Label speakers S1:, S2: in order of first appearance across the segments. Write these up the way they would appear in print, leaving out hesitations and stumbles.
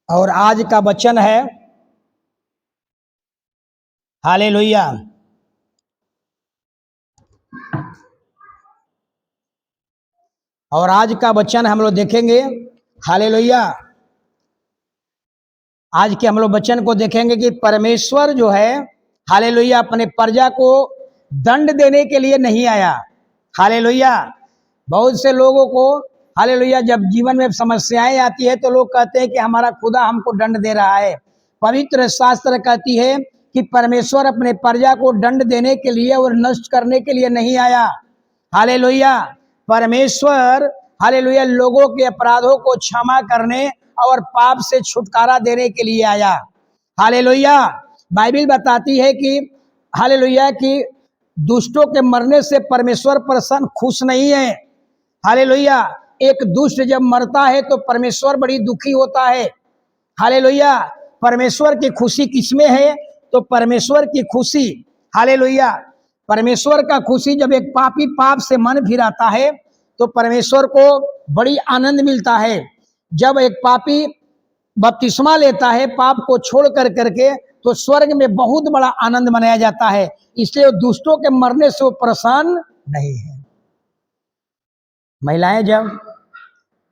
S1: और आज का वचन है हालेलुया। और आज का वचन हम लोग देखेंगे हालेलुया। आज के हम लोग वचन को देखेंगे कि परमेश्वर जो है हालेलुया अपने प्रजा को दंड देने के लिए नहीं आया। हालेलुया। बहुत से लोगों को हालेलुया जब जीवन में समस्याएं आती है तो लोग कहते हैं कि हमारा खुदा हमको दंड दे रहा है। पवित्र शास्त्र कहती है कि परमेश्वर अपने प्रजा को दंड देने के लिए और नष्ट करने के लिए नहीं आया। हालेलुया। परमेश्वर हालेलुया लोगों के अपराधों को क्षमा करने और पाप से छुटकारा देने के लिए आया। हालेलुया। बाइबल बताती है कि हालेलुया कि दुष्टों के मरने से परमेश्वर प्रसन्न खुश नहीं है। हालेलुया। एक दुष्ट जब मरता है तो परमेश्वर बड़ी दुखी होता है। हालेलुया। परमेश्वर की खुशी किसमें है? तो परमेश्वर की खुशी हालेलुया परमेश्वर का खुशी जब एक पापी पाप से मन फिराता है तो परमेश्वर को बड़ी आनंद मिलता है। जब एक पापी बपतिस्मा लेता है पाप को छोड़ कर करके तो स्वर्ग में बहुत बड़ा आनंद मनाया जाता है। इसलिए वो दुष्टों के मरने से वो प्रसन्न नहीं है।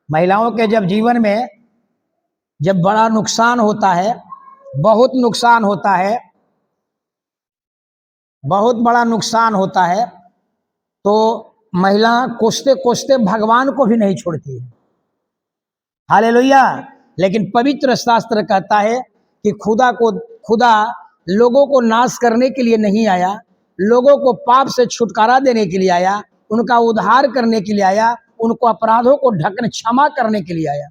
S1: महिलाओं के जब जीवन में जब बड़ा नुकसान होता है, बहुत नुकसान होता है, बहुत बड़ा नुकसान होता है तो महिला कोसते कोसते भगवान को भी नहीं छोड़ती है। हालेलुया। लेकिन पवित्र शास्त्र कहता है कि खुदा लोगों को नाश करने के लिए नहीं आया, लोगों को पाप से छुटकारा देने के लिए आया, उनका उद्धार करने के लिए आया, उनको अपराधों को ढकने क्षमा करने के लिए आया।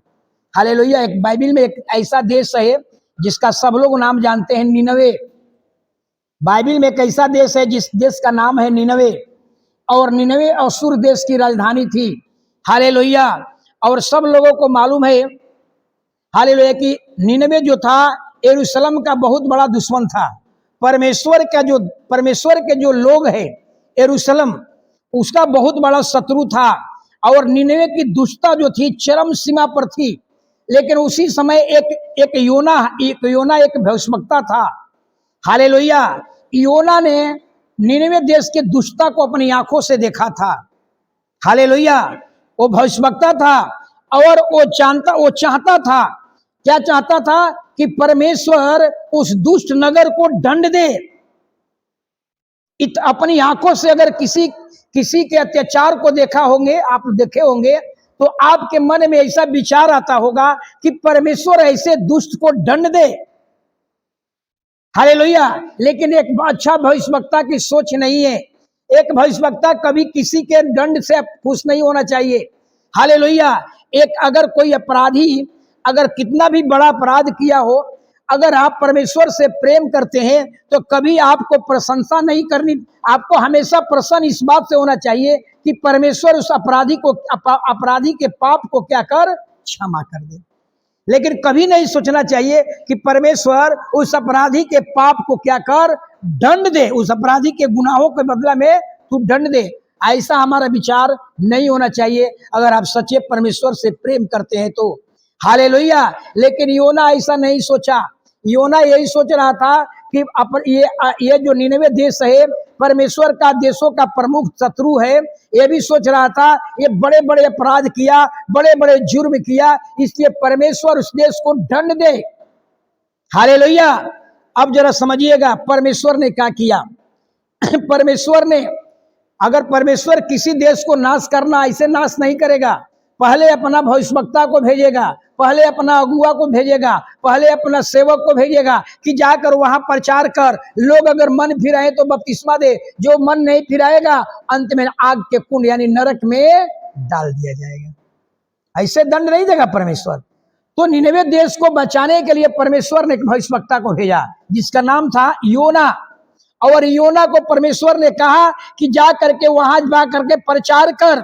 S1: हालेलुया। एक बाइबल में एक ऐसा देश है जिसका सब लोग नाम जानते हैं, निनवे। बाइबल में एक ऐसा देश है जिस देश का नाम है निनवे, और निनवे असुर देश की राजधानी थी। हालेलुया। और सब लोगों को मालूम है हालेलुया कि निनवे जो था यरूशलेम का बहुत बड़ा दुश्मन था। परमेश्वर के जो लोग हैं यरूशलेम उसका बहुत बड़ा शत्रु था। और निनवे की दुष्टता जो थी चरम सीमा पर थी। लेकिन उसी समय एक योना एक भविष्यवक्ता था। हालेलुया। योना ने निनवे देश के दुष्टता को अपनी आंखों से देखा था। हालेलुया। वो भविष्यवक्ता था और वो चाहता था, क्या चाहता था? कि परमेश्वर उस दुष्ट नगर को दंड दे। अपनी आंखों से अगर किसी के अत्याचार को देखा होंगे, आप देखे होंगे, तो आपके मन में ऐसा विचार आता होगा कि परमेश्वर ऐसे दुष्ट को दंड दे। हालेलुया। लेकिन एक अच्छा भविष्यवक्ता की सोच नहीं है। एक भविष्यवक्ता कभी किसी के दंड से खुश नहीं होना चाहिए। हालेलुया। अगर कोई अपराधी अगर कितना भी बड़ा अपराध किया हो, अगर आप परमेश्वर से प्रेम करते हैं तो कभी आपको प्रशंसा नहीं करनी, आपको हमेशा प्रसन्न इस बात से होना चाहिए कि परमेश्वर उस अपराधी के पाप को क्या कर क्षमा कर दे। लेकिन कभी नहीं सोचना चाहिए कि परमेश्वर उस अपराधी के पाप को क्या कर दंड दे, उस अपराधी के गुनाहों के बदला में तू दंड दे। ऐसा हमारा विचार नहीं होना चाहिए अगर आप सच्चे परमेश्वर से प्रेम करते हैं तो। हालेलुया। लेकिन योना ऐसा नहीं सोचा। योना यही सोच रहा था कि ये जो निनवे देश है परमेश्वर का देशों का प्रमुख शत्रु है। ये भी सोच रहा था ये बड़े बड़े अपराध किया, बड़े बड़े जुर्म किया, इसलिए परमेश्वर उस देश को दंड दे। हालेलुया। अब जरा समझिएगा परमेश्वर ने क्या किया। अगर परमेश्वर किसी देश को नाश करना ऐसे नाश नहीं करेगा। पहले अपना भविष्यवक्ता को भेजेगा, पहले अपना अगुआ को भेजेगा, पहले अपना सेवक को भेजेगा कि जाकर वहां प्रचार कर, लोग अगर मन फिराए तो बपतिस्मा दे, जो मन नहीं फिराएगा अंत में आग के कुंड यानी नरक में डाल दिया जाएगा। ऐसे दंड नहीं देगा परमेश्वर। तो निनवे देश को बचाने के लिए परमेश्वर ने एक भविष्यवक्ता को भेजा जिसका नाम था योना। और योना को परमेश्वर ने कहा कि जा करके वहां जा करके प्रचार कर,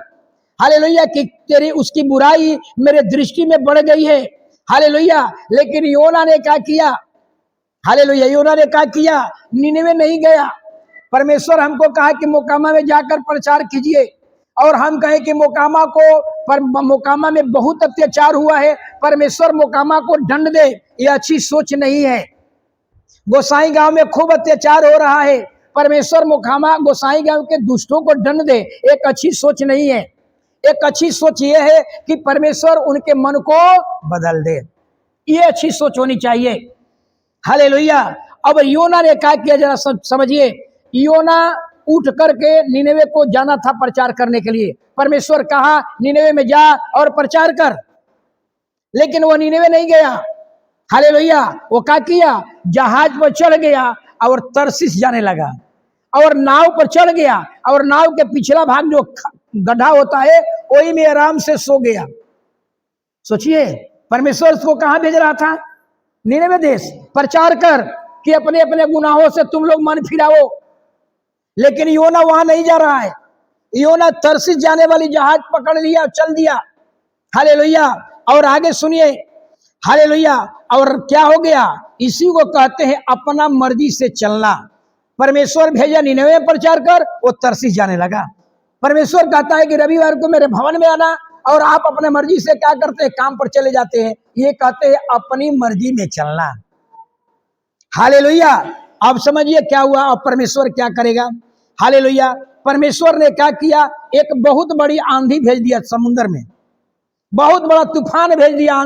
S1: हालेलुया, कि तेरी उसकी बुराई मेरे दृष्टि में बढ़ गई है। हालेलुया। लेकिन योना ने क्या किया? हालेलुया। योना ने क्या किया? निनवे नहीं गया। परमेश्वर हमको कहा कि मोकामा में जाकर प्रचार कीजिए, और हम कहे कि मोकामा को पर मोकामा में बहुत अत्याचार हुआ है, परमेश्वर मोकामा को दंड दे, ये अच्छी सोच नहीं है। गोसाई गांव में खूब अत्याचार हो रहा है, परमेश्वर मोकामा गोसाई गांव के दुष्टों को दंड दे, एक अच्छी सोच नहीं है। एक अच्छी सोच ये है कि परमेश्वर उनके मन को बदल दे, ये अच्छी सोच होनी चाहिए। हालेलुया। अब योना ने क्या किया, जरा समझिए। योना उठ करके निनेवे को जाना था प्रचार करने के लिए। परमेश्वर कहा निनेवे में जा और प्रचार कर, लेकिन वो निनेवे नहीं गया। हालेलुया। वो क्या किया, जहाज पर चढ़ गया और तरसीस जाने लगा, और नाव पर चढ़ गया और नाव के पिछला भाग जो गड्ढा होता है वही में आराम से सो गया। सोचिए, परमेश्वर उसको कहां भेज रहा था, निनेवे देश। प्रचार कर कि अपने अपने गुनाहों से तुम लोग मन फिराओ, लेकिन योना वहां नहीं जा रहा है। योना तरसीस जाने वाली जहाज पकड़ लिया, चल दिया। हालेलुया। और आगे सुनिए, हालेलुया। और क्या हो गया, इसी को कहते हैं अपना मर्जी से चलना। परमेश्वर भेजा निनेवे में प्रचार कर, वो तरसीस जाने लगा। परमेश्वर कहता है कि रविवार को मेरे भवन में आना, और आप अपने मर्जी से क्या करते हैं, काम पर चले जाते हैं। ये कहते हैं अपनी मर्जी में चलना। हालेलुया। अब समझिए क्या हुआ, अब परमेश्वर क्या करेगा। हालेलुया। परमेश्वर ने क्या किया, एक बहुत बड़ी आंधी भेज दिया समुद्र में, बहुत बड़ा तूफान भेज दिया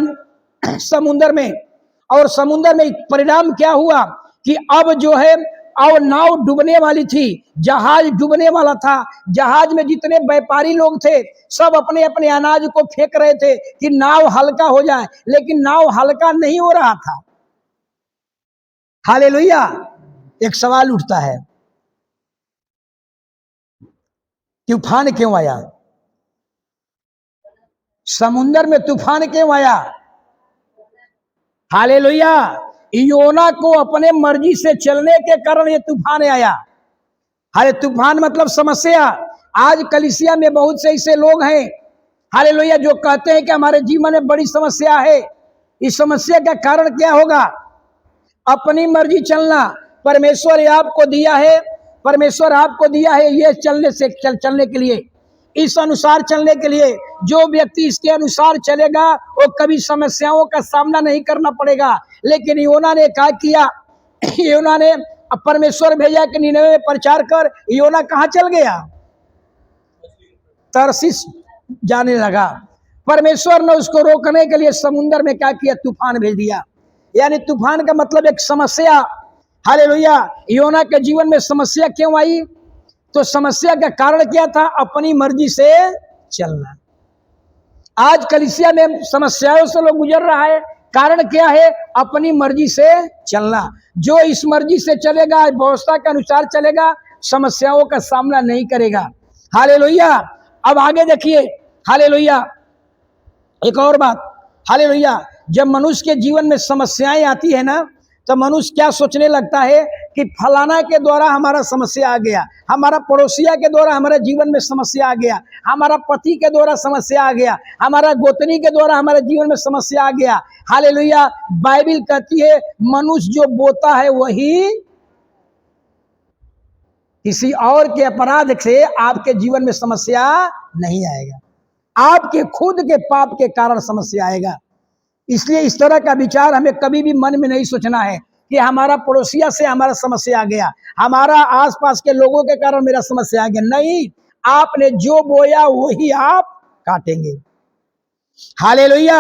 S1: समुद्र में। और समुद्र में परिणाम क्या हुआ कि अब जो है, और नाव डूबने वाली थी, जहाज डूबने वाला था। जहाज में जितने व्यापारी लोग थे सब अपने अपने अनाज को फेंक रहे थे कि नाव हल्का हो जाए, लेकिन नाव हल्का नहीं हो रहा था। हालेलुया। एक सवाल उठता है, तूफान क्यों आया, समुद्र में तूफान क्यों आया। हालेलुया। योना को अपने मर्जी से चलने के कारण ये तूफान आया। हाले तूफान मतलब समस्या। आज कलीसिया में बहुत से ऐसे लोग हैं, हालेलुया, जो कहते हैं कि हमारे जीवन में बड़ी समस्या है। इस समस्या का कारण क्या होगा, अपनी मर्जी चलना। परमेश्वर आपको दिया है, परमेश्वर आपको दिया है ये चलने से चलने के लिए, इस अनुसार चलने के लिए। जो व्यक्ति इसके अनुसार चलेगा वो कभी समस्याओं का सामना नहीं करना पड़ेगा। लेकिन योना ने क्या किया, योना ने परमेश्वर भेजा कि निनेवे में प्रचार कर। योना कहां चल गया, तरसीस जाने लगा। परमेश्वर ने उसको रोकने के लिए समुद्र में क्या किया, तूफान भेज दिया। यानी तूफान का मतलब एक समस्या। हालेलुया। योना के जीवन में समस्या क्यों आई, तो समस्या का कारण क्या था, अपनी मर्जी से चलना। आज कलीसिया में समस्याओं से लोग गुजर रहा है, कारण क्या है, अपनी मर्जी से चलना। जो इस मर्जी से चलेगा, व्यवस्था के अनुसार चलेगा, समस्याओं का सामना नहीं करेगा। हालेलुया। अब आगे देखिए, हालेलुया, एक और बात। हालेलुया। जब मनुष्य के जीवन में समस्याएं आती है ना, तो मनुष्य क्या सोचने लगता है कि फलाना के द्वारा हमारा समस्या आ गया, हमारा पड़ोसिया के द्वारा हमारे जीवन में समस्या आ गया, हमारा पति के द्वारा समस्या आ गया, हमारा गोतनी के द्वारा हमारे जीवन में समस्या आ गया। हालेलुया। बाइबिल कहती है मनुष्य जो बोता है वही, किसी और के अपराध से आपके जीवन में समस्या नहीं आएगा, आपके खुद के पाप के कारण समस्या आएगा। इसलिए इस तरह का विचार हमें कभी भी मन में नहीं सोचना है कि हमारा पड़ोसिया से हमारा समस्या आ गया, हमारा आसपास के लोगों के कारण मेरा समस्या आ गया। नहीं, आपने जो बोया वही आप काटेंगे। हालेलुया।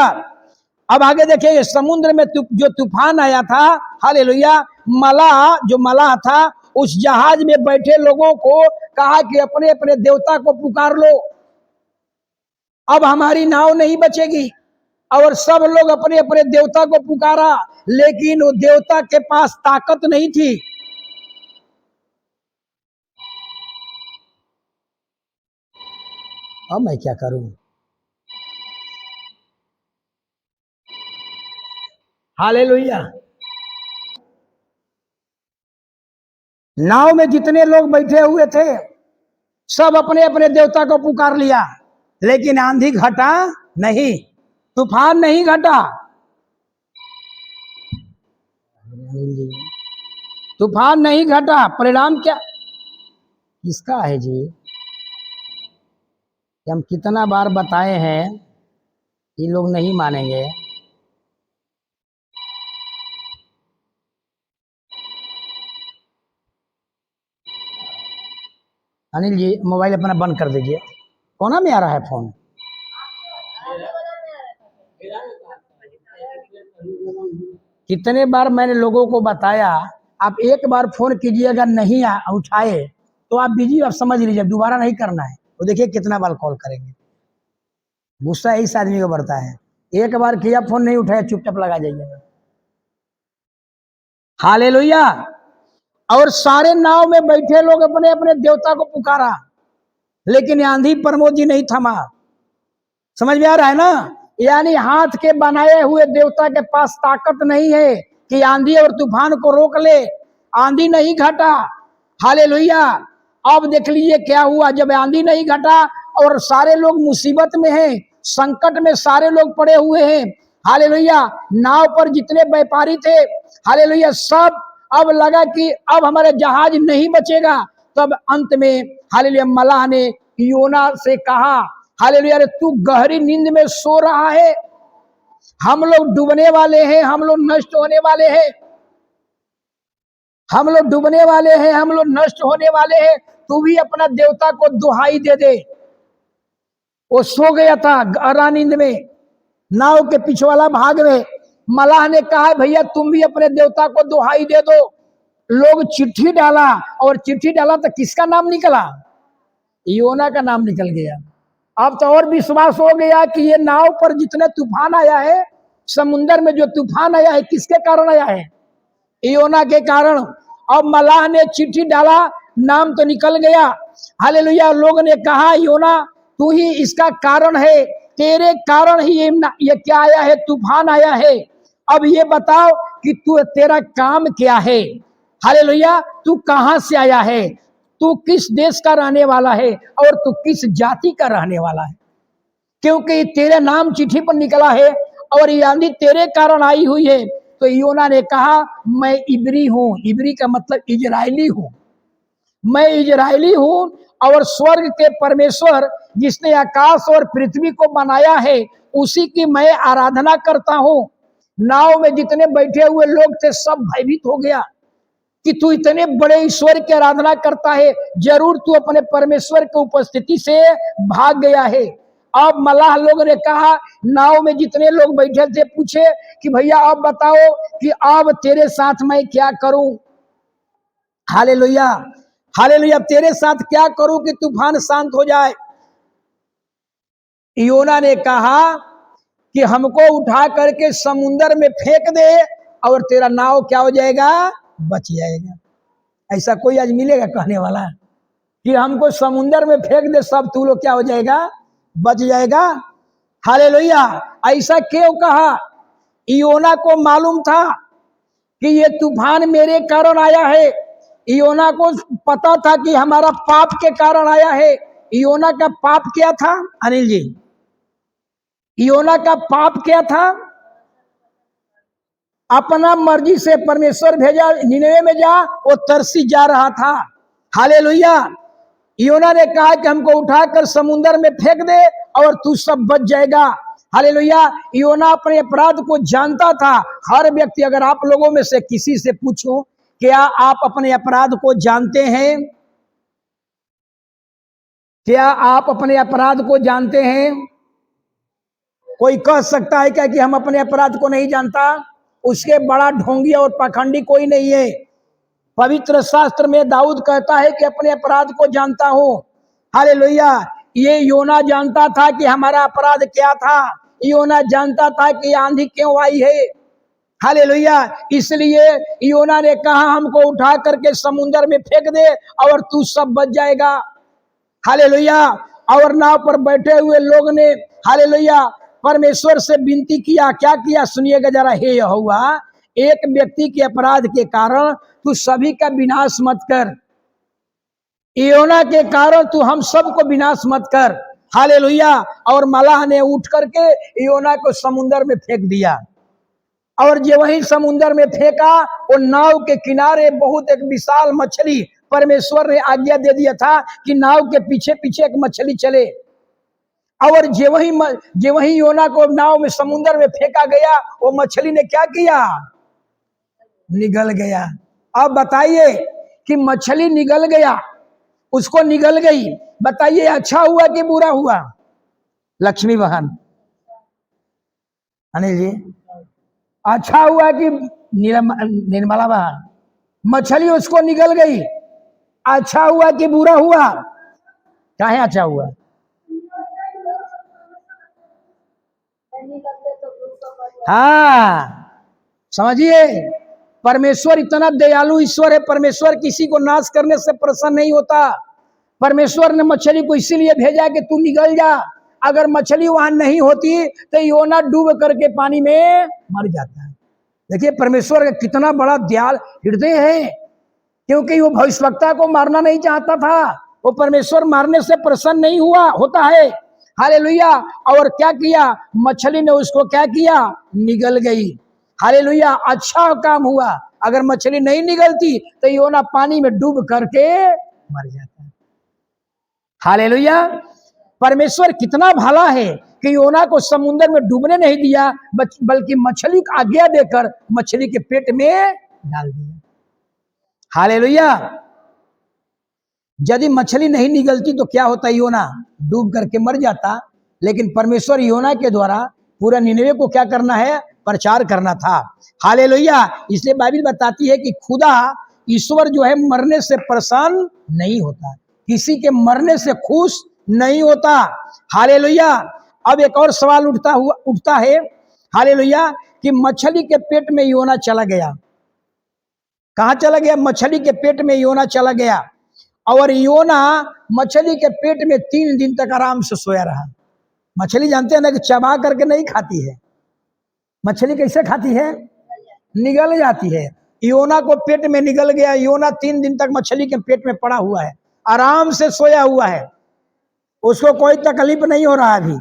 S1: अब आगे देखिए, समुद्र में जो तूफान आया था, हालेलुया, मलाह जो मलाह था उस जहाज में बैठे लोगों को कहा कि अपने अपने देवता को पुकार लो, अब हमारी नाव नहीं बचेगी। और सब लोग अपने अपने देवता को पुकारा, लेकिन वो देवता के पास ताकत नहीं थी। अब मैं क्या करूं। हालेलुया। नाव में जितने लोग बैठे हुए थे सब अपने अपने देवता को पुकार लिया, लेकिन आंधी घटा नहीं, तूफान नहीं घटा। तूफान नहीं घटा। परिणाम क्या, किसका है जी, कि हम कितना बार बताए हैं, ये लोग नहीं मानेंगे। अनिल जी मोबाइल अपना बंद कर दीजिए, कोना में आ रहा है फोन। कितने बार मैंने लोगों को बताया, आप एक बार फोन कीजिए, अगर नहीं उठाए तो आप बिजी, आप समझ लीजिए दोबारा नहीं करना है। तो देखिए कितना बार कॉल करेंगे। गुस्सा इस आदमी को बढ़ता है, एक बार किया फोन नहीं उठाया चुपचाप लगा जाइएगा। हालेलुया। और सारे नाव में बैठे लोग अपने अपने देवता को पुकारा, लेकिन आंधी प्रमोद जी नहीं थमा। समझ में आ रहा है ना? यानी हाथ के बनाए हुए देवता के पास ताकत नहीं है कि आंधी और तूफान को रोक ले। आंधी नहीं घटा, हालेलुया। अब देख लीजिए क्या हुआ, जब आंधी नहीं घटा और सारे लोग मुसीबत में हैं, संकट में सारे लोग पड़े हुए हैं, हालेलुया। नाव पर जितने व्यापारी थे, हालेलुया, सब अब लगा कि अब हमारे जहाज नहीं बचेगा। तब अंत में हालेलुया मलाह ने योना से कहा, हालेलुया, तू गहरी नींद में सो रहा है, हम लोग डूबने वाले हैं, हम लोग नष्ट होने वाले हैं, हम लोग डूबने वाले हैं, हम लोग नष्ट होने वाले हैं, तू भी अपना देवता को दुहाई दे दे। वो सो गया था गहरा नींद में, नाव के पिछवाला भाग में। मलाह ने कहा, भैया तुम भी अपने देवता को दुहाई दे दो। लोग चिट्ठी डाला, और चिट्ठी डाला तो किसका नाम निकला? योना का नाम निकल गया। अब तो और विश्वास हो गया कि ये नाव पर जितने तूफान आया है, समुन्द्र में जो तूफान आया है, किसके कारण आया है? योना के कारण। अब मलाह ने चिट्ठी डाला, नाम तो निकल गया, हालेलुया। लोग ने कहा, योना तू ही इसका कारण है, तेरे कारण ही ये क्या आया है, तूफान आया है। अब ये बताओ कि तू, तेरा काम क्या है, हालेलुया, तू कहां से आया है, तू किस देश का रहने वाला है, और तू किस जाति का रहने वाला है? क्योंकि तेरे नाम चिट्ठी पर निकला है और ये आंधी तेरे कारण आई हुई है। तो योना ने कहा, मैं इब्री हूं। इब्री का मतलब इजरायली हूं, मैं इजरायली हूं, और स्वर्ग के परमेश्वर जिसने आकाश और पृथ्वी को बनाया है, उसी की मैं आराधना करता हूं। नाव में जितने बैठे हुए लोग थे, सब भयभीत हो गया कि तू इतने बड़े ईश्वर की आराधना करता है, जरूर तू अपने परमेश्वर की उपस्थिति से भाग गया है। अब मलाह लोग ने कहा, नाव में जितने लोग बैठे थे, पूछे कि भैया अब बताओ कि अब तेरे साथ मैं क्या करूं? हालेलुया, हालेलुया, तेरे साथ क्या करूं कि तूफान शांत हो जाए? योना ने कहा कि हमको उठा करके समुन्द्र में फेंक दे, और तेरा नाव क्या हो जाएगा? बच जाएगा। ऐसा कोई आज मिलेगा कहने वाला कि हमको समुन्द्र में फेंक दे, सब तू लोग क्या हो जाएगा? बच जाएगा। हालेलुया। ऐसा क्यों कहा? योना को मालूम था कि ये तूफान मेरे कारण आया है। योना को पता था कि हमारा पाप के कारण आया है। योना का पाप क्या था अनिल जी? योना का पाप क्या था? अपना मर्जी से परमेश्वर भेजा निनवे में जा, वो तरसी जा रहा था। हालेलुया। योना ने कहा कि हमको उठाकर समुन्द्र में फेंक दे और तू सब बच जाएगा। हालेलुया। योना अपने अपराध को जानता था। हर व्यक्ति, अगर आप लोगों में से किसी से पूछो, क्या आप अपने अपराध को जानते हैं? क्या आप अपने अपराध को जानते हैं? कोई कह सकता है क्या कि हम अपने अपराध को नहीं जानता? उसके बड़ा ढोंगी और पाखंडी कोई नहीं है। पवित्र शास्त्र में दाऊद कहता है कि अपने अपराध को जानता हूं। हालेलुया। ये योना जानता था कि हमारा अपराध क्या था। योना जानता था कि आंधी क्यों आई है। हालेलुया। इसलिए योना ने कहा, हमको उठा करके समुन्द्र में फेंक दे और तू सब बच जाएगा। हालेलुया। और नाव पर बैठे हुए लोग ने, हालेलुया, परमेश्वर से विनती किया। क्या किया सुनिएगा जरा। हे यहोवा, एक व्यक्ति के अपराध के कारण तू सभी का विनाश मत कर। योना के कारण तू हम सबको विनाश मत कर। हालेलुया। और मलाह ने उठ करके योना को समुन्द्र में फेंक दिया, और जो वही समुन्द्र में फेंका, वो नाव के किनारे बहुत एक विशाल मछली, परमेश्वर ने आज्ञा दे दिया था कि नाव के पीछे पीछे एक मछली चले। और जे वही योना को नाव में समुद्र में फेंका गया, वो मछली ने क्या किया? निगल गया। अब बताइए कि मछली निगल गया, उसको निगल गई, बताइए अच्छा हुआ कि बुरा हुआ? लक्ष्मी बहन, अनिल जी, अच्छा हुआ कि निर्मला बहन? मछली उसको निगल गई, अच्छा हुआ कि बुरा हुआ? क्या है अच्छा हुआ? हाँ, समझिए, परमेश्वर इतना दयालु ईश्वर है, परमेश्वर किसी को नाश करने से प्रसन्न नहीं होता। परमेश्वर ने मछली को इसीलिए भेजा कि तू निगल जा। अगर मछली वहां नहीं होती तो योना डूब करके पानी में मर जाता है। देखिए परमेश्वर का कितना बड़ा दयाल हृदय है, क्योंकि वो भविष्यवक्ता को मारना नहीं चाहता था, वो परमेश्वर मारने से प्रसन्न नहीं हुआ होता है। हालेलुया। और क्या किया? मछली ने उसको क्या किया? निगल गई। हालेलुया, अच्छा काम हुआ। अगर मछली नहीं निगलती तो योना पानी में डूब करके मर जाता। हालेलुया। परमेश्वर कितना भला है कि योना को समुद्र में डूबने नहीं दिया, बल्कि मछली को आज्ञा देकर मछली के पेट में डाल दिया। हालेलुया। यदि मछली नहीं निगलती तो क्या होता? योना डूब करके मर जाता। लेकिन परमेश्वर योना के द्वारा पूरा निनवे को क्या करना है? प्रचार करना था। हालेलुया। इसलिए बाइबल बताती है कि खुदा ईश्वर जो है मरने से प्रसन्न नहीं होता, किसी के मरने से खुश नहीं होता। हालेलुया। अब एक और सवाल उठता है, हालेलुया, कि मछली के पेट में योना चला गया। कहां चला गया? मछली के पेट में योना चला गया। और योना मछली के पेट में 3 दिन तक आराम से सोया रहा। मछली जानते हैं ना कि चबा करके नहीं खाती है। मछली कैसे खाती है? निगल जाती है। योना को पेट में निगल गया। योना 3 दिन तक मछली के पेट में पड़ा हुआ है, आराम से सोया हुआ है, उसको कोई तकलीफ नहीं हो रहा है। अभी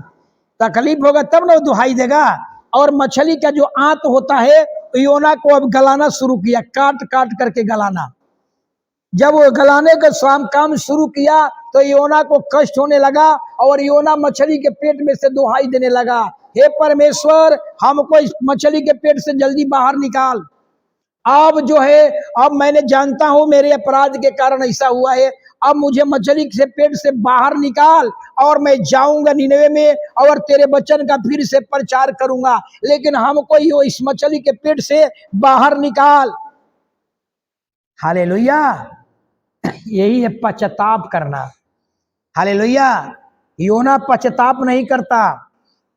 S1: तकलीफ होगा तब ना वो दुहाई देगा। और मछली का जो आंत होता है, योना को अब गलाना शुरू किया, काट काट करके गलाना। जब वो गलाने का काम शुरू किया तो योना को कष्ट होने लगा और योना मछली के पेट में से दुहाई देने लगा, हे परमेश्वर, हमको इस मछली के पेट से जल्दी बाहर निकाल। अब जो है, अब मैंने जानता हूं मेरे अपराध के कारण ऐसा हुआ है, अब मुझे मछली से पेट से बाहर निकाल और मैं जाऊंगा निनवे में और तेरे वचन का फिर से प्रचार करूंगा, लेकिन हमको यो इस मछली के पेट से बाहर निकाल। हालेलुया। यही है पश्चाताप करना। हालेलुया। योना पश्चाताप नहीं करता।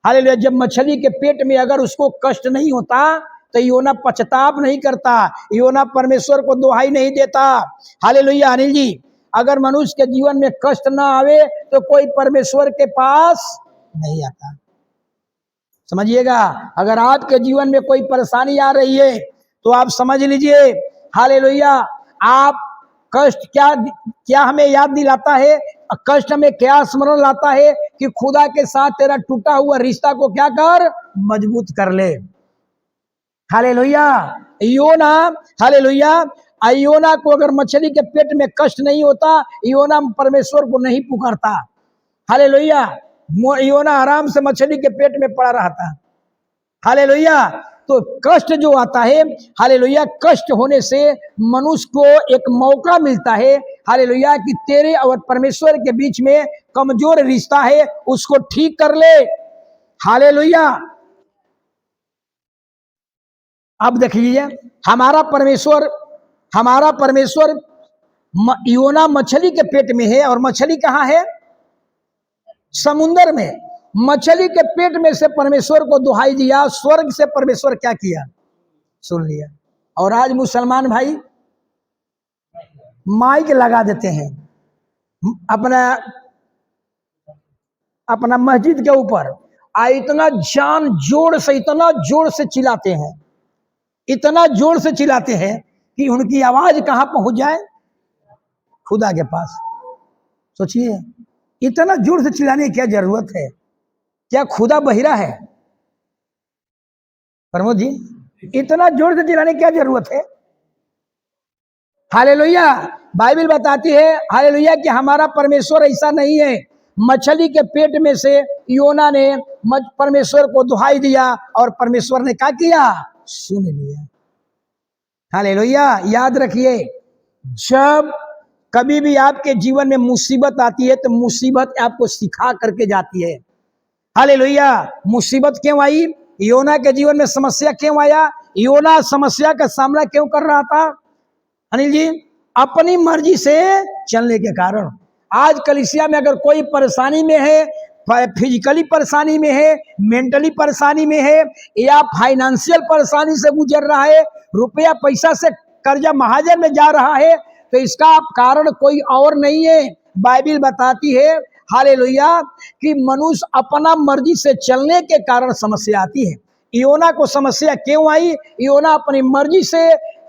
S1: हालेलुया। जब मछली के पेट में अगर उसको कष्ट नहीं होता तो योना पश्चाताप नहीं करता, योना परमेश्वर को दुहाई नहीं देता। हालेलुया। अनिल जी, अगर मनुष्य के जीवन में कष्ट ना आवे तो कोई परमेश्वर के पास नहीं आता। समझिएगा, अगर आपके जीवन में कोई परेशानी आ रही है तो आप समझ लीजिए, हालेलुया, आप कष्ट क्या हमें याद दिलाता है? कष्ट हमें क्या स्मरण लाता है? कि खुदा के साथ तेरा टूटा हुआ रिश्ता को क्या कर? मजबूत कर ले। हालेलुया। योना, हालेलुया, योना को अगर मछली के पेट में कष्ट नहीं होता, योना परमेश्वर को नहीं पुकारता। हालेलुया। योना आराम से मछली के पेट में पड़ा रहता। हालेलुया। तो कष्ट जो आता है, हालेलुया, कष्ट होने से मनुष्य को एक मौका मिलता है, हालेलुया, कि तेरे और परमेश्वर के बीच में कमजोर रिश्ता है, उसको ठीक कर ले। हालेलुया। अब देख लीजिए, हमारा परमेश्वर योना मछली के पेट में है, और मछली कहाँ है? समुद्र में। मछली के पेट में से परमेश्वर को दुहाई दिया, स्वर्ग से परमेश्वर क्या किया? सुन लिया। और आज मुसलमान भाई माइक लगा देते हैं अपना मस्जिद के ऊपर, इतना जोर से चिल्लाते हैं, इतना जोर से चिल्लाते हैं कि उनकी आवाज कहां पहुंच जाए? खुदा के पास। सोचिए, इतना जोर से चिल्लाने की क्या जरूरत है? क्या खुदा बहिरा है? प्रमोद जी, इतना जोर से चिल्लाने की क्या जरूरत है? हालेलुया। बाइबल बताती है, हालेलुया, कि हमारा परमेश्वर ऐसा नहीं है। मछली के पेट में से योना ने परमेश्वर को दुहाई दिया और परमेश्वर ने क्या किया? सुन लिया। हालेलुया। याद रखिए, जब कभी भी आपके जीवन में मुसीबत आती है तो मुसीबत आपको सिखा करके जाती है। हालेलुया। मुसीबत क्यों आई? योना के जीवन में समस्या क्यों आया? योना समस्या का सामना क्यों कर रहा था अनिल जी? अपनी मर्जी से चलने के कारण। आज कलीसिया में अगर कोई परेशानी में है, फिजिकली परेशानी में है, मेंटली परेशानी में है, या फाइनेंशियल परेशानी से गुजर रहा है, रुपया पैसा से कर्जा महाजन में जा रहा है, तो इसका कारण कोई और नहीं है। बाइबिल बताती है हालेलुया कि मनुष्य अपना मर्जी से चलने के कारण समस्या आती है। योना को समस्या क्यों आई? योना अपनी मर्जी से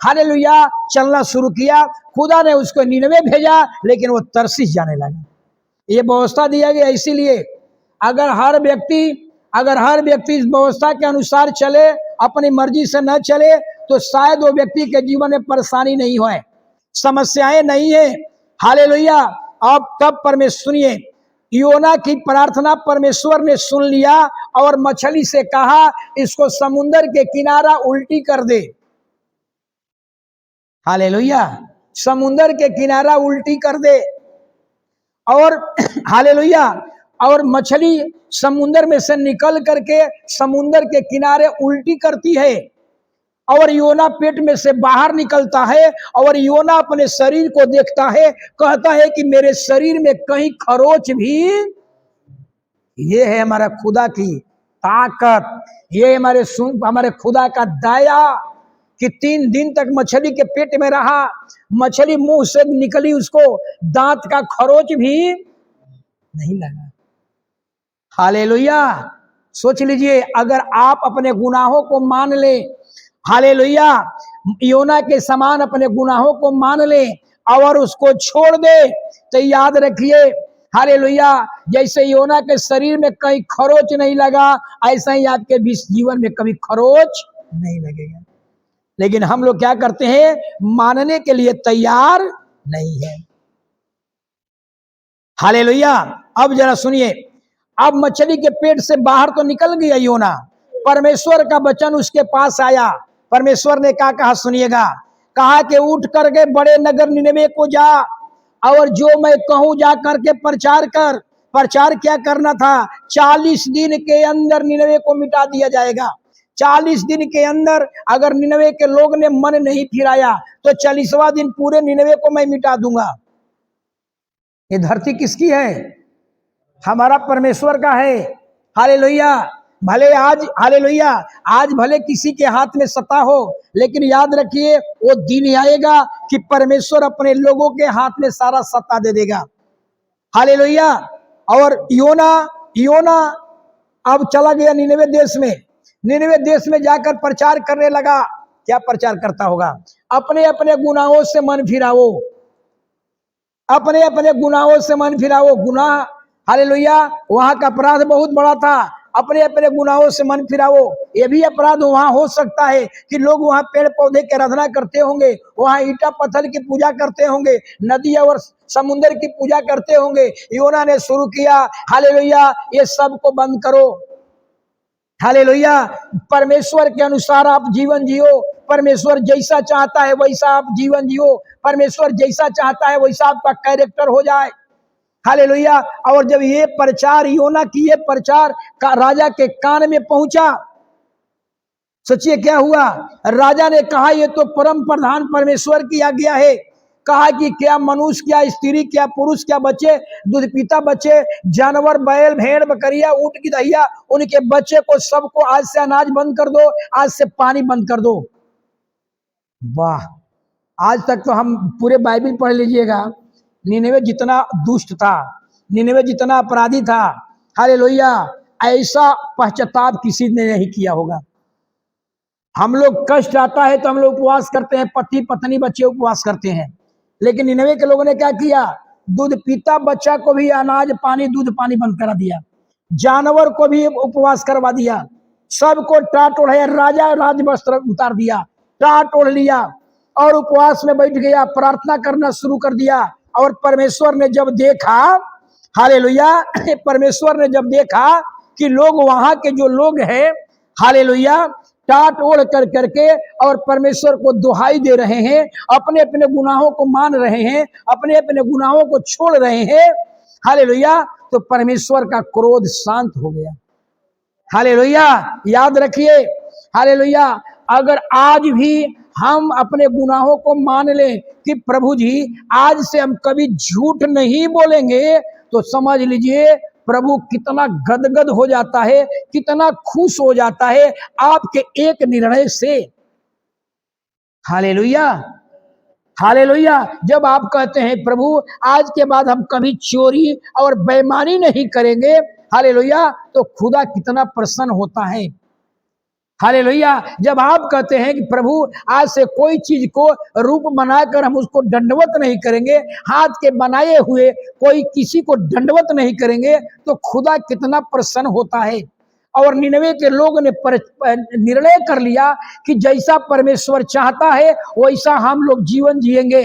S1: हालेलुया चलना शुरू किया। खुदा ने उसको निनवे भेजा, लेकिन वो तरसीस जाने लगा। ये व्यवस्था दिया गया इसीलिए अगर हर व्यक्ति इस व्यवस्था के अनुसार चले, अपनी मर्जी से न चले, तो शायद वो व्यक्ति के जीवन में परेशानी नहीं होए, समस्याएं नहीं है। हालेलुया। अब तब परमेश्वर, सुनिए, योना की प्रार्थना परमेश्वर ने सुन लिया और मछली से कहा इसको समुद्र के किनारा उल्टी कर दे। हालेलुया। समुद्र के किनारा उल्टी कर दे। और हालेलुया, और मछली समुद्र में से निकल करके समुद्र के किनारे उल्टी करती है और योना पेट में से बाहर निकलता है और योना अपने शरीर को देखता है, कहता है कि मेरे शरीर में कहीं खरोच भी। ये है हमारा खुदा की ताकत, ये हमारे खुदा का दया कि 3 दिन तक मछली के पेट में रहा, मछली मुंह से निकली, उसको दांत का खरोच भी नहीं लगा। हालेलुया। सोच लीजिए, अगर आप अपने गुनाहों को मान ले, हालेलुया, योना के समान अपने गुनाहों को मान ले और उसको छोड़ दे, तो याद रखिए हालेलुया, जैसे योना के शरीर में कहीं खरोच नहीं लगा, ऐसा ही आपके जीवन में कभी खरोच नहीं लगेगा। लेकिन हम लोग क्या करते हैं? मानने के लिए तैयार नहीं है। हालेलुया। अब जरा सुनिए, अब मछली के पेट से बाहर तो निकल गया योना, परमेश्वर का वचन उसके पास आया। परमेश्वर ने क्या कहा? सुनिएगा। कहा कि उठ करके बड़े नगर निनवे को जा और जो मैं कहूं जा करके प्रचार कर। प्रचार क्या करना था? 40 दिन के अंदर निनवे को मिटा दिया जाएगा। 40 दिन के अंदर अगर निनवे के लोग ने मन नहीं फिराया तो 40वां दिन पूरे निनवे को मैं मिटा दूंगा। ये धरती किसकी है? हमारा परमेश्वर का है। हालेलुया। भले आज, हालेलुया, आज भले किसी के हाथ में सत्ता हो, लेकिन याद रखिए वो दिन आएगा कि परमेश्वर अपने लोगों के हाथ में सारा सत्ता दे देगा। हालेलुया। और योना अब चला गया निनवे देश में। निनवे देश में जाकर प्रचार करने लगा। क्या प्रचार करता होगा? अपने अपने गुनाहों से मन फिराओ, अपने अपने गुनाहों से मन फिराओ। गुनाह, हालेलुया, वहां का अपराध बहुत बड़ा था। अपने अपने गुनाहों से मन फिराओ। ये भी अपराध वहां हो सकता है कि लोग वहां पेड़ पौधे की आराधना करते होंगे, वहां ईटा पत्थर की पूजा करते होंगे, नदी और समुद्र की पूजा करते होंगे। योना ने शुरू किया, हालेलुया, ये सब को बंद करो। हालेलुया। परमेश्वर के अनुसार आप जीवन जियो। परमेश्वर जैसा चाहता है वैसा आप जीवन जियो। परमेश्वर जैसा चाहता है वैसा आपका कैरेक्टर हो जाए। हालेलुया। और जब ये प्रचार, योना की ये प्रचार का राजा के कान में पहुंचा, सोचिए क्या हुआ। राजा ने कहा ये तो परम प्रधान परमेश्वर की आज्ञा है। कहा कि क्या मनुष्य, क्या स्त्री, क्या पुरुष, क्या बच्चे, दूध पीता बच्चे, जानवर, बैल, भेड़, बकरिया, ऊंट की दहिया, उनके बच्चे को सबको आज से अनाज बंद कर दो, आज से पानी बंद कर दो। वाह। आज तक तो हम पूरे बाइबल पढ़ लीजिएगा, निनवे जितना दुष्ट था, निनवे जितना अपराधी था, हालेलुया, ऐसा पश्चाताप किसी ने नहीं किया होगा। हम लोग कष्ट आता है तो हम लोग उपवास करते हैं, पति पत्नी बच्चे उपवास करते हैं, लेकिन निनवे के लोगों ने क्या किया? दूध पीता बच्चा को भी अनाज पानी, दूध पानी बंद करा दिया, जानवर को भी उपवास करवा दिया, सबको टाट ओढ़ाया, राजा राज वस्त्र उतार दिया, टाट ओढ़ लिया और उपवास में बैठ गया, प्रार्थना करना शुरू कर दिया। और परमेश्वर ने जब देखा हालेलुया। परमेश्वर ने जब देखा कि लोग वहां के जो लोग हैं, हालेलुया, टाट ओढ़ कर करके और परमेश्वर को दुहाई दे रहे हैं, अपने अपने गुनाहों को मान रहे हैं, अपने अपने गुनाहों को छोड़ रहे हैं, हालेलुया, तो परमेश्वर का क्रोध शांत हो गया। हालेलुया। याद रखिए, हालेलुया, अगर आज भी हम अपने गुनाहों को मान लें कि प्रभु जी आज से हम कभी झूठ नहीं बोलेंगे, तो समझ लीजिए प्रभु कितना गदगद हो जाता है, कितना खुश हो जाता है आपके एक निर्णय से। Hallelujah, hallelujah. जब आप कहते हैं प्रभु आज के बाद हम कभी चोरी और बेईमानी नहीं करेंगे, हालेलुया, तो खुदा कितना प्रसन्न होता है। हालेलुया। जब आप कहते हैं कि प्रभु आज से कोई चीज को रूप बनाकर हम उसको दंडवत नहीं करेंगे, हाथ के बनाए हुए कोई किसी को दंडवत नहीं करेंगे, तो खुदा कितना प्रसन्न होता है। और निनवे के लोग ने निर्णय कर लिया कि जैसा परमेश्वर चाहता है वैसा हम लोग जीवन जिएंगे।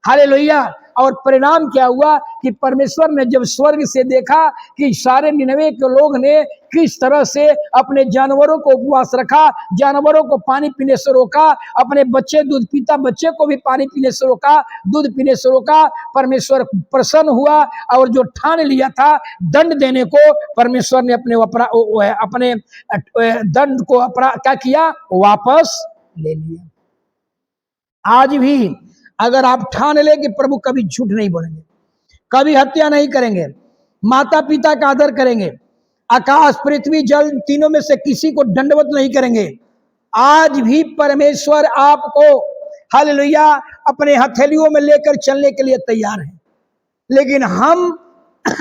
S1: हालेलुया। और परिणाम क्या हुआ कि परमेश्वर ने जब स्वर्ग से देखा कि सारे निनवे के लोग ने किस तरह से अपने जानवरों को उपवास रखा, जानवरों को पानी पीने से रोका, अपने बच्चे दूध पीता बच्चे को भी पानी पीने से रोका, दूध पीने से रोका, परमेश्वर प्रसन्न हुआ और जो ठान लिया था दंड देने को, परमेश्वर ने अपने दंड को क्या किया, वापस ले लिया। आज भी अगर आप ठान ले कि प्रभु कभी झूठ नहीं बोलेंगे, कभी हत्या नहीं करेंगे, माता पिता का आदर करेंगे, आकाश पृथ्वी जल तीनों में से किसी को दंडवत नहीं करेंगे, आज भी परमेश्वर आपको हालेलुया अपने हथेलियों में लेकर चलने के लिए तैयार है। लेकिन हम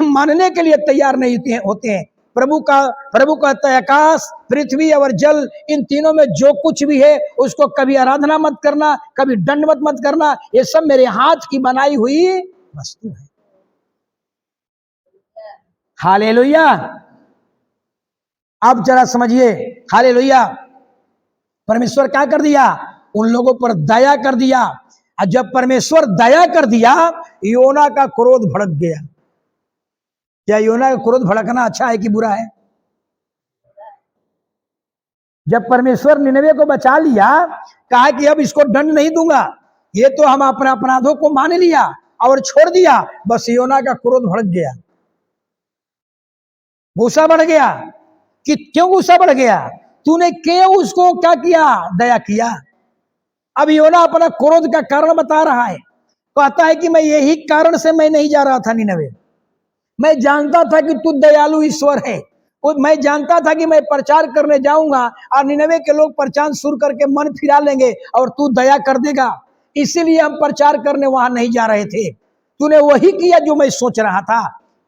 S1: मानने के लिए तैयार नहीं होते हैं। प्रभु कहता है आकाश पृथ्वी और जल इन तीनों में जो कुछ भी है उसको कभी आराधना मत करना, कभी दंडवत मत करना, ये सब मेरे हाथ की बनाई हुई वस्तु है। हालेलुया। अब जरा समझिए, हालेलुया, परमेश्वर क्या कर दिया, उन लोगों पर दया कर दिया। और जब परमेश्वर दया कर दिया, योना का क्रोध भड़क गया। क्या योना का क्रोध भड़कना अच्छा है कि बुरा है? जब परमेश्वर निनवे को बचा लिया, कहा कि अब इसको दंड नहीं दूंगा, ये तो हम अपने अपराधों को मान लिया और छोड़ दिया, बस योना का क्रोध भड़क गया, गुस्सा बढ़ गया। कि क्यों गुस्सा बढ़ गया? तूने क्यों उसको क्या किया, दया किया। अब योना अपना क्रोध का कारण बता रहा है, कहता है कि मैं यही कारण से मैं नहीं जा रहा था निनवे, मैं जानता था कि तू दयालु ईश्वर है, मैं जानता था कि मैं प्रचार करने जाऊंगा और निनवे के लोग प्रचार शुरू करके मन फिरा लेंगे और तू दया कर देगा, इसीलिए हम प्रचार करने वहां नहीं जा रहे थे। तूने वही किया जो मैं सोच रहा था।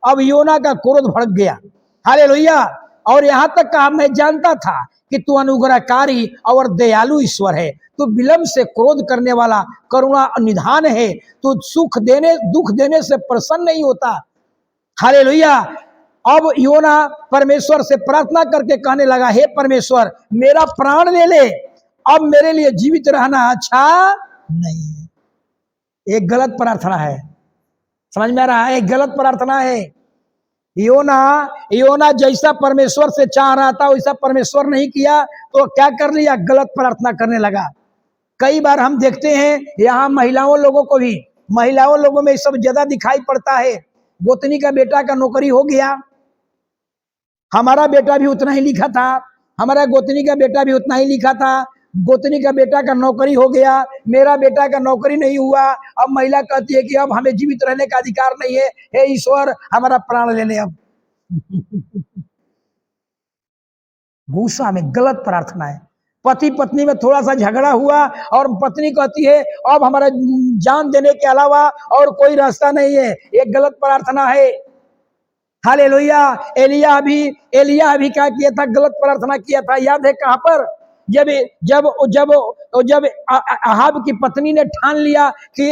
S1: अब योना का क्रोध भड़क गया। हालेलुया। और यहां तक कहा मैं जानता था कि तू अनुग्रहकारी और दयालु ईश्वर है, तू विलंब से क्रोध करने वाला करुणा निधान है, तू दुख देने से प्रसन्न नहीं होता। हालेलुया। अब योना परमेश्वर से प्रार्थना करके कहने लगा, हे परमेश्वर मेरा प्राण ले ले, अब मेरे लिए जीवित रहना अच्छा नहीं है। एक गलत प्रार्थना है, समझ में आ रहा है? एक गलत प्रार्थना है। योना जैसा परमेश्वर से चाह रहा था वैसा परमेश्वर नहीं किया, तो क्या कर लिया, गलत प्रार्थना करने लगा। कई बार हम देखते हैं यहाँ महिलाओं लोगों में सब ज्यादा दिखाई पड़ता है। गोतनी का बेटा का नौकरी हो गया, हमारा बेटा भी उतना ही लिखा था, हमारा गोतनी का बेटा भी उतना ही लिखा था, गोतनी का बेटा का नौकरी हो गया, मेरा बेटा का नौकरी नहीं हुआ। अब महिला कहती है कि अब हमें जीवित रहने का अधिकार नहीं है, हे ईश्वर हमारा प्राण ले ले। अब गुस्सा में गलत प्रार्थना है। पति पत्नी में थोड़ा सा झगड़ा हुआ और पत्नी कहती है अब हमारा जान देने के अलावा और कोई रास्ता नहीं है, एक गलत प्रार्थना है। हालेलुया। एलिया भी क्या किया था, गलत प्रार्थना किया था। याद है कहां पर, जब जब जब जब अहाब की पत्नी ने ठान लिया कि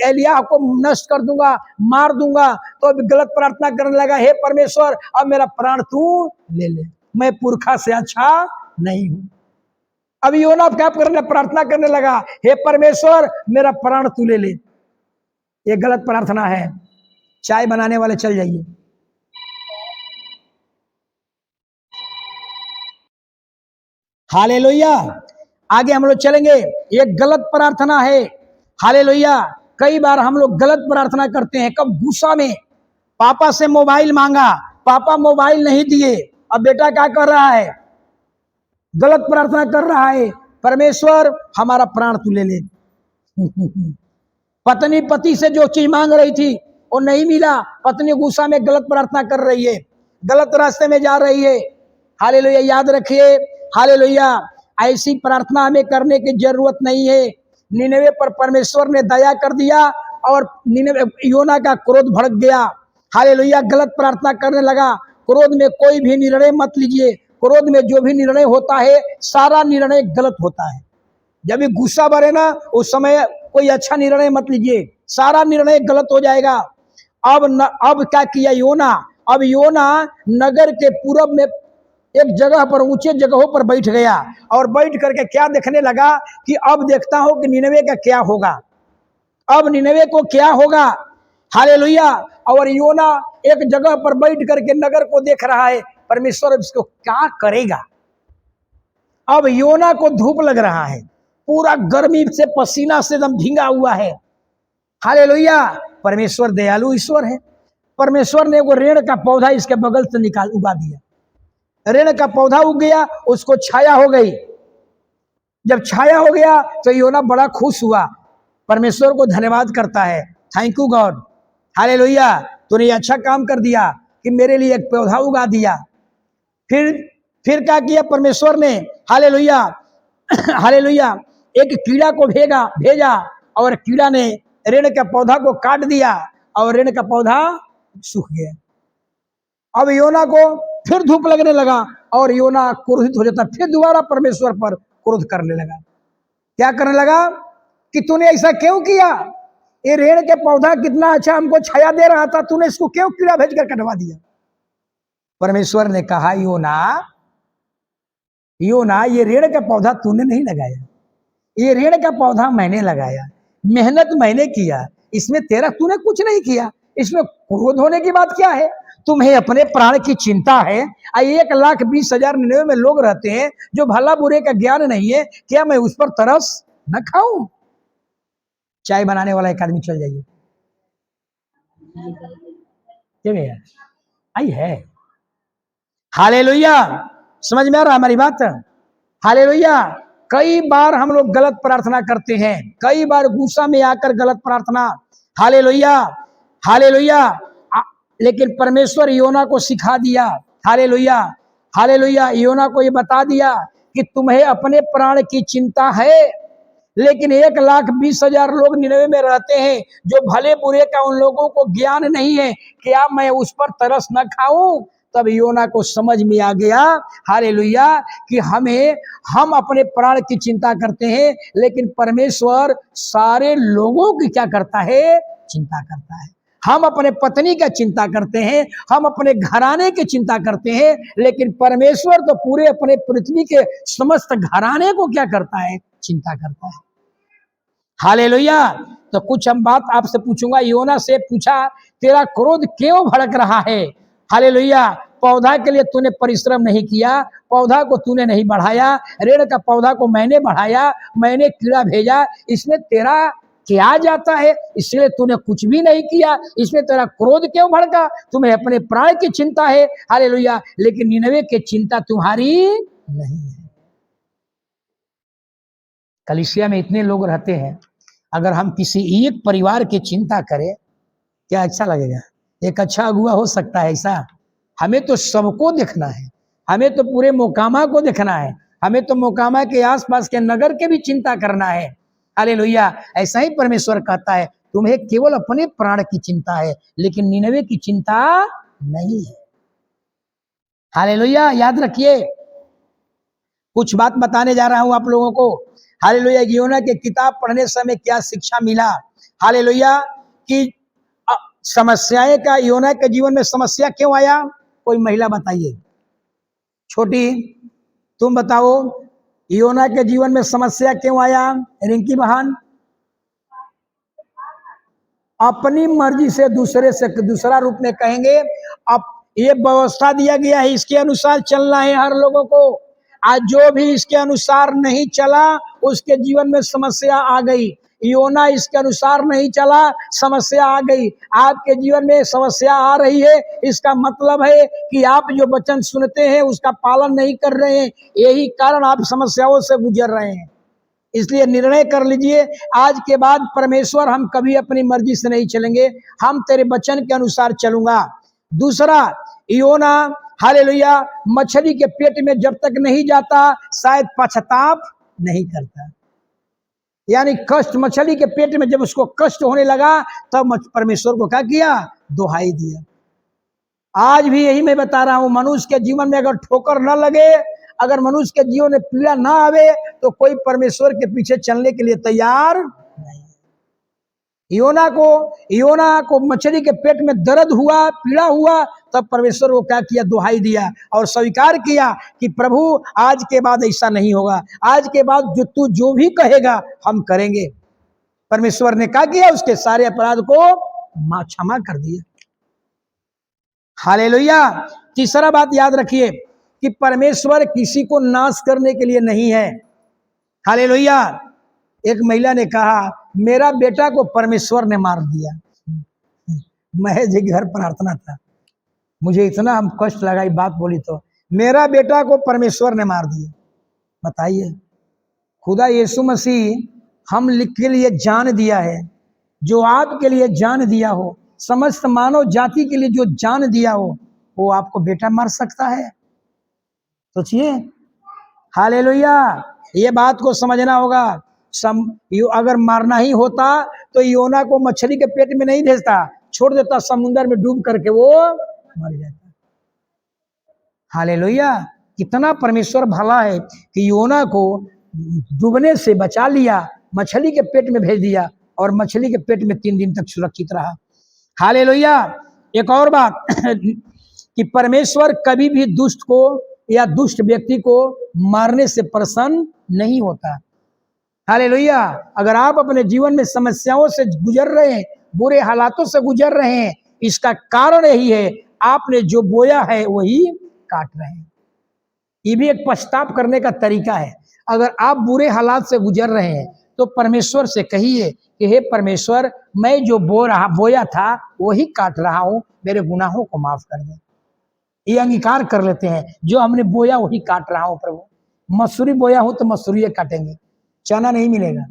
S1: एलिया को नष्ट कर दूंगा, मार दूंगा, तो गलत प्रार्थना करने लगा, हे परमेश्वर अब मेरा प्राण तू ले ले, मैं पुरखा से अच्छा नहीं हूं। अब योना क्या करने, प्रार्थना करने लगा, हे परमेश्वर मेरा प्राण तू ले ले। ये गलत प्रार्थना है। चाय बनाने वाले चल जाइए। हालेलुया। आगे हम लोग चलेंगे। एक गलत प्रार्थना है। हालेलुया। कई बार हम लोग गलत प्रार्थना करते हैं। कब? गुस्सा में। पापा से मोबाइल मांगा, पापा मोबाइल नहीं दिए, अब बेटा क्या कर रहा है? गलत प्रार्थना कर रहा है, परमेश्वर हमारा प्राण तू ले ले। पत्नी पति से जो चीज मांग रही थी वो नहीं मिला, पत्नी गुस्सा में गलत प्रार्थना कर रही है, गलत रास्ते में जा रही है। हालेलुया। याद रखिए, हालेलुया, ऐसी प्रार्थना हमें करने की जरूरत नहीं है। निनवे पर परमेश्वर ने दया कर दिया और निनवे योना का क्रोध भड़क गया। हालेलुया। गलत प्रार्थना करने लगा। क्रोध में कोई भी निर्णय मत लीजिए। क्रोध में जो भी निर्णय होता है सारा निर्णय गलत होता है। जब भी गुस्सा भरे ना उस समय कोई अच्छा निर्णय मत लीजिए, सारा निर्णय गलत हो जाएगा। अब क्या किया योना? अब योना नगर के पूरब में एक जगह पर, ऊंचे जगहों पर बैठ गया और बैठ करके क्या देखने लगा कि अब देखता हूं कि निनवे का क्या होगा, अब निनवे को क्या होगा। हालेलुया। और योना एक जगह पर बैठ करके नगर को देख रहा है, परमेश्वर इसको क्या करेगा। अब योना को धूप लग रहा है, पूरा गर्मी से पसीना से एकदम भींगा हुआ है। हालेलुया। परमेश्वर दयालु ईश्वर है। परमेश्वर ने वो रेड़ का पौधा इसके बगल से उगा दिया। रेड़ का पौधा उग गया, उसको छाया हो गई। जब छाया हो गया तो योना बड़ा खुश हुआ, परमेश्वर को धन्यवाद करता है, थैंक यू गॉड, हालेलुया, तूने अच्छा काम कर दिया कि मेरे लिए एक पौधा उगा दिया। फिर क्या किया परमेश्वर ने? हालेलुया, हालेलुया, एक कीड़ा को भेजा और कीड़ा ने रेड़ का पौधा को काट दिया और रेड़ का पौधा सूख गया। अब योना को फिर धूप लगने लगा और योना क्रोधित हो जाता, फिर दोबारा परमेश्वर पर क्रोध करने लगा। क्या करने लगा कि तूने ऐसा क्यों किया? ये रेड़ के पौधा कितना अच्छा हमको छाया दे रहा था, तूने इसको क्यों कीड़ा भेजकर कटवा दिया? परमेश्वर ने कहा, योना, ये रेड़ का पौधा तूने नहीं लगाया, ये रेड़ का पौधा मैंने लगाया, मेहनत मैंने किया, इसमें तेरा तूने कुछ नहीं किया, इसमें क्रोध होने की बात क्या है? तुम्हें अपने प्राण की चिंता है। 1,20,000 निनवे में लोग रहते हैं जो भला बुरे का ज्ञान नहीं है, क्या मैं उस पर तरस न खाऊं? चाय बनाने वाला एक आदमी चल जाइए। आई है। हालेलुया। समझ में आ रहा हमारी बात? हालेलुया। कई बार हम लोग गलत प्रार्थना करते हैं, कई बार गुस्सा में आकर गलत प्रार्थना। Hallelujah, hallelujah. लेकिन परमेश्वर योना को सिखा दिया। Hallelujah, hallelujah. योना को ये बता दिया कि तुम्हें अपने प्राण की चिंता है, लेकिन 1,20,000 लोग निनवे में रहते हैं जो भले बुरे का उन लोगों को ज्ञान नहीं है, क्या मैं उस पर तरस न खाऊं? तब योना को समझ में आ गया, हालेलुया, कि हम अपने प्राण की चिंता करते हैं, लेकिन परमेश्वर सारे लोगों की क्या करता है? चिंता करता है। हम अपने पत्नी का चिंता करते हैं, हम अपने घराने की चिंता करते हैं, लेकिन परमेश्वर तो पूरे अपने पृथ्वी के समस्त घराने को क्या करता है? चिंता करता है। हालेलुया। तो कुछ हम बात आपसे पूछूंगा। योना से पूछा, तेरा क्रोध क्यों भड़क रहा है? हालेलुया। पौधा के लिए तूने परिश्रम नहीं किया, पौधा को तूने नहीं बढ़ाया, रेड़ का पौधा को मैंने बढ़ाया, मैंने कीड़ा भेजा, इसमें तेरा क्या जाता है? इसलिए तूने कुछ भी नहीं किया, इसमें तेरा क्रोध क्यों भड़का? तुम्हें अपने प्राण की चिंता है। हालेलुया। लेकिन निनवे की चिंता तुम्हारी नहीं है। कलीसिया में इतने लोग रहते हैं, अगर हम किसी एक परिवार की चिंता करें, क्या अच्छा लगेगा? एक अच्छा अगुआ हो सकता है ऐसा? हमें तो सबको देखना है, हमें तो पूरे मोकामा को देखना है, हमें तो मोकामा के आसपास के नगर के भी चिंता करना है। हालेलुया। ऐसा ही परमेश्वर कहता है, तुम्हें केवल अपने प्राण की चिंता है, लेकिन निनवे की चिंता नहीं है। हालेलुया। याद रखिए, कुछ बात बताने जा रहा हूं आप लोगों को। हालेलुया। योना के किताब पढ़ने समय क्या शिक्षा मिला? हालेलुया। कि समस्याएं का योना के जीवन में समस्या क्यों आया? कोई महिला बताइए, छोटी, तुम बताओ, योना के जीवन में समस्या क्यों आया? रिंकी बहन। अपनी मर्जी से दूसरा रूप में कहेंगे। अब ये व्यवस्था दिया गया है, इसके अनुसार चलना है हर लोगों को। आज जो भी इसके अनुसार नहीं चला उसके जीवन में समस्या आ गई। योना इसके अनुसार नहीं चला, समस्या आ गई। आपके जीवन में समस्या आ रही है, इसका मतलब है कि आप जो वचन सुनते हैं उसका पालन नहीं कर रहे हैं, यही कारण आप समस्याओं से गुजर रहे हैं। इसलिए निर्णय कर लीजिए, आज के बाद परमेश्वर हम कभी अपनी मर्जी से नहीं चलेंगे, हम तेरे वचन के अनुसार चलूंगा। दूसरा, योना हालेलुया मछली के पेट में जब तक नहीं जाता शायद पश्चाताप नहीं करता। यानी कष्ट, मछली के पेट में जब उसको कष्ट होने लगा तब परमेश्वर को क्या किया? दुहाई दिया। आज भी यही मैं बता रहा हूं, मनुष्य के जीवन में अगर ठोकर न लगे, अगर मनुष्य के जीवन में पीड़ा ना आवे तो कोई परमेश्वर के पीछे चलने के लिए तैयार नहीं। योना को मछली के पेट में दर्द हुआ, पीड़ा हुआ, तब परमेश्वर को क्या किया? दुहाई दिया और स्वीकार किया कि प्रभु आज के बाद ऐसा नहीं होगा, आज के बाद जो तू जो भी कहेगा हम करेंगे। परमेश्वर ने क्या किया? उसके सारे अपराध को क्षमा कर दिया। हालेलुया। तीसरा बात याद रखिए कि परमेश्वर किसी को नाश करने के लिए नहीं है। हालेलुया। एक महिला ने कहा, मेरा बेटा को परमेश्वर ने मार दिया। महज घर प्रार्थना था, मुझे इतना कष्ट लगा ये बात बोली तो, मेरा बेटा को परमेश्वर ने मार दिया। बताइए, खुदा यीशु मसीह हम के लिए जान दिया है, जो आपके लिए जान दिया हो, समस्त मानव जाति के लिए जो जान दिया हो, वो आपको बेटा मार सकता है? सोचिए। हालेलुया। ये बात को समझना होगा। अगर मारना ही होता तो योना को मछली के पेट में नहीं भेजता, छोड़ देता समुद्र में डूब करके वो मर जाता। हालेलुया। कितना परमेश्वर भला है कि योना को डूबने से बचा लिया, मछली के पेट में भेज दिया और मछली के पेट में 3 दिन तक सुरक्षित रहा। हालेलुया। एक और बात कि परमेश्वर कभी भी दुष्ट को या दुष्ट व्यक्ति को मारने से प्रसन्न नहीं होता। हालेलुया। अगर आप अपने जीवन में समस्याओं से गुजर रहे हैं, बुरे हालातों से गुजर रहे हैं, इसका कारण यही है, आपने जो बोया है वही काट रहे हैं। ये भी एक पश्चाताप करने का तरीका है। अगर आप बुरे हालात से गुजर रहे हैं तो परमेश्वर से कहिए कि हे परमेश्वर, मैं जो बोया था वही काट रहा हूं, मेरे गुनाहों को माफ कर दे। ये अंगीकार कर लेते हैं, जो हमने बोया वही काट रहा हूं प्रभु। मसूरी बोया हूं तो मसूरी काटेंगे, चना नहीं मिलेगा।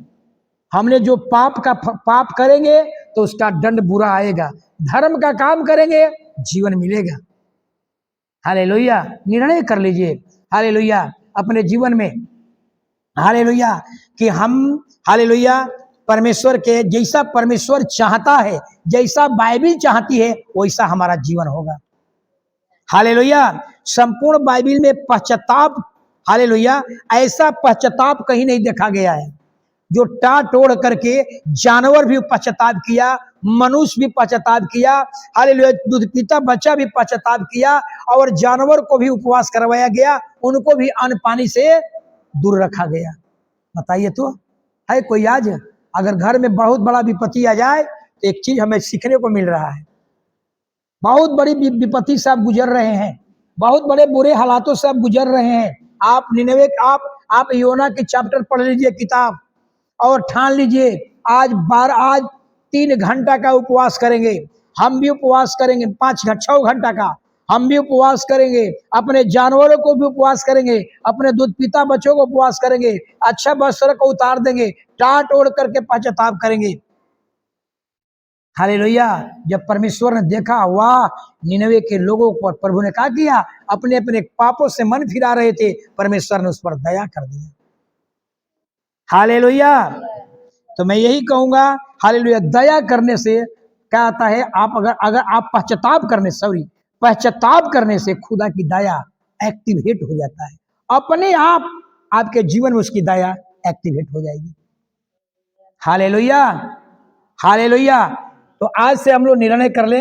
S1: हमने जो पाप करेंगे तो उसका दंड बुरा आएगा, धर्म का काम करेंगे जीवन मिलेगा। हालेलुया। निर्णय कर लीजिए हालेलुया अपने जीवन में, हालेलुया, कि हम हालेलुया परमेश्वर के जैसा परमेश्वर चाहता है, जैसा बाइबिल चाहती है वैसा हमारा जीवन होगा। हालेलुया। संपूर्ण बाइबिल में पश्चाताप, हालेलुया, ऐसा पश्चाताप कहीं नहीं देखा गया है। जो टाट ओढ़ करके जानवर भी पश्चाताप किया, मनुष्य भी पश्चाताप किया, हालेलुया, दूध पीता बच्चा भी पश्चाताप किया, और जानवर को भी उपवास करवाया गया, उनको भी अन्न पानी से दूर रखा गया। बताइए तो है कोई आज अगर घर में बहुत बड़ा विपत्ति आ जाए तो एक चीज हमें सीखने को मिल रहा है, बहुत बड़ी विपत्ति से आप गुजर रहे हैं, बहुत बड़े बुरे हालातों से आप गुजर रहे हैं। आप निनवे आप योना की चैप्टर पढ़ लीजिए किताब और ठान लीजिए आज 3 घंटा का उपवास करेंगे। हम भी उपवास करेंगे 6 घंटा का, हम भी उपवास करेंगे, अपने जानवरों को भी उपवास करेंगे, अपने दूध पीता बच्चों को उपवास करेंगे, अच्छा वस्त्र को उतार देंगे, टाट ओढ़ करके पश्चाताप करेंगे। हालेलुया। जब परमेश्वर ने देखा, वाह, निनवे के लोगों पर प्रभु ने क्या किया, अपने अपने पापों से मन फिरा रहे थे, परमेश्वर ने उस पर दया कर दिया। हालेलुया। तो मैं यही कहूंगा, हालेलुया, दया करने से क्या आता है, आप अगर आप पश्चाताप करने से खुदा की दया एक्टिवेट हो जाता है, अपने आप आपके जीवन में उसकी दया एक्टिवेट हो जाएगी। हालेलुया। हालेलुया। तो आज से हम लोग निर्णय कर ले